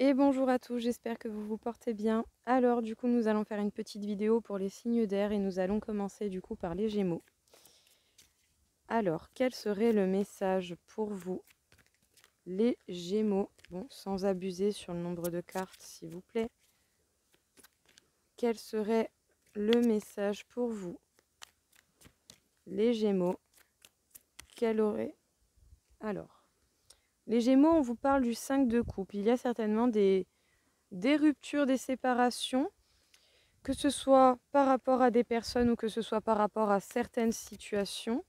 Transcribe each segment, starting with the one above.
Et bonjour à tous, j'espère que vous vous portez bien. Alors du coup nous allons faire une petite vidéo pour les signes d'air et nous allons commencer du coup par les Gémeaux. Alors quel serait le message pour vous les Gémeaux? Bon, sans abuser sur le nombre de cartes s'il vous plaît. Quel serait le message pour vous les Gémeaux? Quel aurait... Alors, les Gémeaux, on vous parle du 5 de coupe. Il y a certainement des ruptures, des séparations, que ce soit par rapport à des personnes ou que ce soit par rapport à certaines situations.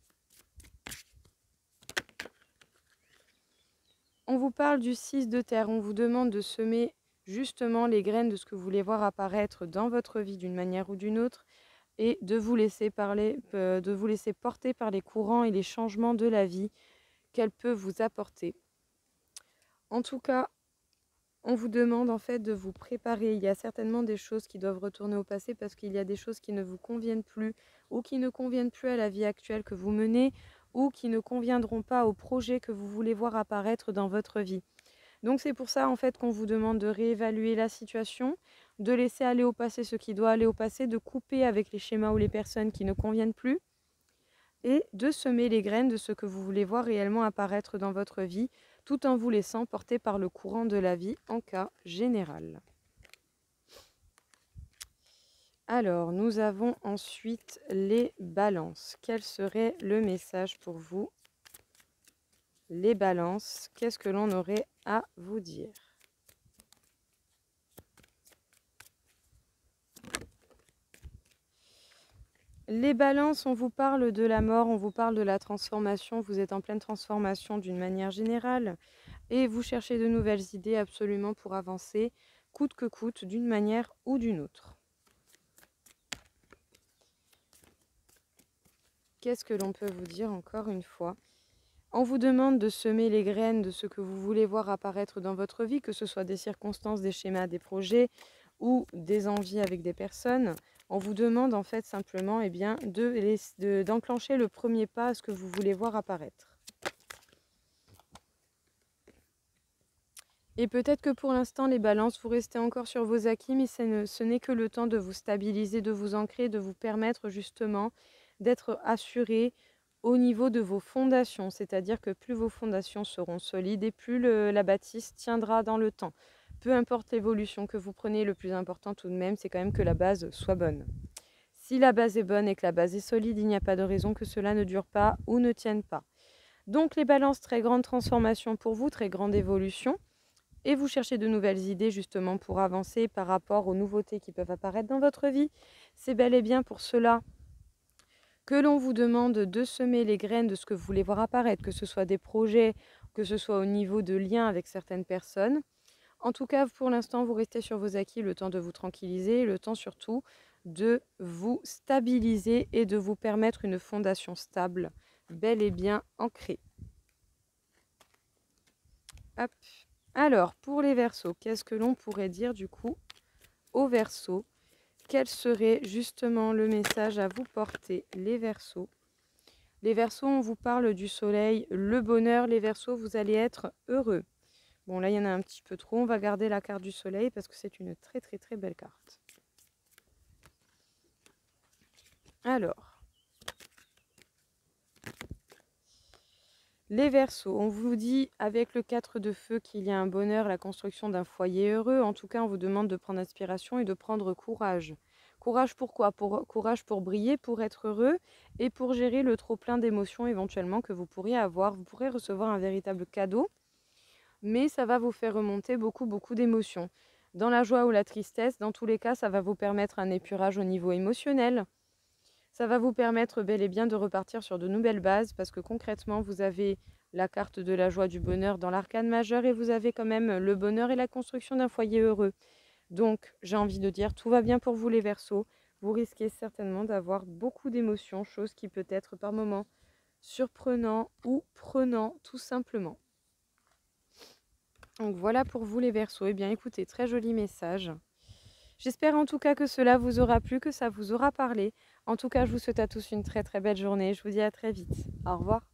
On vous parle du 6 de terre, on vous demande de semer justement les graines de ce que vous voulez voir apparaître dans votre vie d'une manière ou d'une autre et de vous laisser porter par les courants et les changements de la vie qu'elle peut vous apporter. En tout cas, on vous demande en fait de vous préparer. Il y a certainement des choses qui doivent retourner au passé parce qu'il y a des choses qui ne vous conviennent plus ou qui ne conviennent plus à la vie actuelle que vous menez ou qui ne conviendront pas au projet que vous voulez voir apparaître dans votre vie. Donc c'est pour ça en fait qu'on vous demande de réévaluer la situation, de laisser aller au passé ce qui doit aller au passé, de couper avec les schémas ou les personnes qui ne conviennent plus et de semer les graines de ce que vous voulez voir réellement apparaître dans votre vie, tout en vous laissant porter par le courant de la vie en cas général. Alors, nous avons ensuite les balances. Quel serait le message pour vous, les balances? Qu'est-ce que l'on aurait à vous dire? Les balances, on vous parle de la mort, on vous parle de la transformation. Vous êtes en pleine transformation d'une manière générale et vous cherchez de nouvelles idées absolument pour avancer, coûte que coûte, d'une manière ou d'une autre. Qu'est-ce que l'on peut vous dire encore une fois? On vous demande de semer les graines de ce que vous voulez voir apparaître dans votre vie, que ce soit des circonstances, des schémas, des projets ou des envies avec des personnes. On vous demande en fait simplement d'enclencher le premier pas à ce que vous voulez voir apparaître. Et peut-être que pour l'instant, les balances, vous restez encore sur vos acquis, mais ce n'est que le temps de vous stabiliser, de vous ancrer, de vous permettre justement d'être assuré au niveau de vos fondations. C'est-à-dire que plus vos fondations seront solides et plus la bâtisse tiendra dans le temps. Peu importe l'évolution que vous prenez, le plus important tout de même, c'est quand même que la base soit bonne. Si la base est bonne et que la base est solide, il n'y a pas de raison que cela ne dure pas ou ne tienne pas. Donc les balances, très grande transformation pour vous, très grande évolution. Et vous cherchez de nouvelles idées justement pour avancer par rapport aux nouveautés qui peuvent apparaître dans votre vie. C'est bel et bien pour cela que l'on vous demande de semer les graines de ce que vous voulez voir apparaître, que ce soit des projets, que ce soit au niveau de liens avec certaines personnes. En tout cas, pour l'instant, vous restez sur vos acquis, le temps de vous tranquilliser, le temps surtout de vous stabiliser et de vous permettre une fondation stable, bel et bien ancrée. Hop. Alors, pour les Verseaux, qu'est-ce que l'on pourrait dire du coup aux Verseaux? Quel serait justement le message à vous porter, les Verseaux? Les Verseaux, on vous parle du soleil, le bonheur. Les Verseaux, vous allez être heureux. Bon, là, il y en a un petit peu trop. On va garder la carte du soleil parce que c'est une très, très, très belle carte. Alors, les Verseaux, on vous dit avec le 4 de feu qu'il y a un bonheur, la construction d'un foyer heureux. En tout cas, on vous demande de prendre inspiration et de prendre courage. Courage pourquoi? Courage pour briller, pour être heureux et pour gérer le trop-plein d'émotions éventuellement que vous pourriez avoir. Vous pourrez recevoir un véritable cadeau, mais ça va vous faire remonter beaucoup, beaucoup d'émotions. Dans la joie ou la tristesse, dans tous les cas, ça va vous permettre un épurage au niveau émotionnel. Ça va vous permettre bel et bien de repartir sur de nouvelles bases parce que concrètement, vous avez la carte de la joie, du bonheur dans l'arcane majeur et vous avez quand même le bonheur et la construction d'un foyer heureux. Donc, j'ai envie de dire, tout va bien pour vous les Verseaux. Vous risquez certainement d'avoir beaucoup d'émotions, chose qui peut être par moments surprenant ou prenant tout simplement. Donc voilà pour vous les Verseaux. Eh bien écoutez, très joli message. J'espère en tout cas que cela vous aura plu, que ça vous aura parlé. En tout cas, je vous souhaite à tous une très très belle journée. Je vous dis à très vite. Au revoir.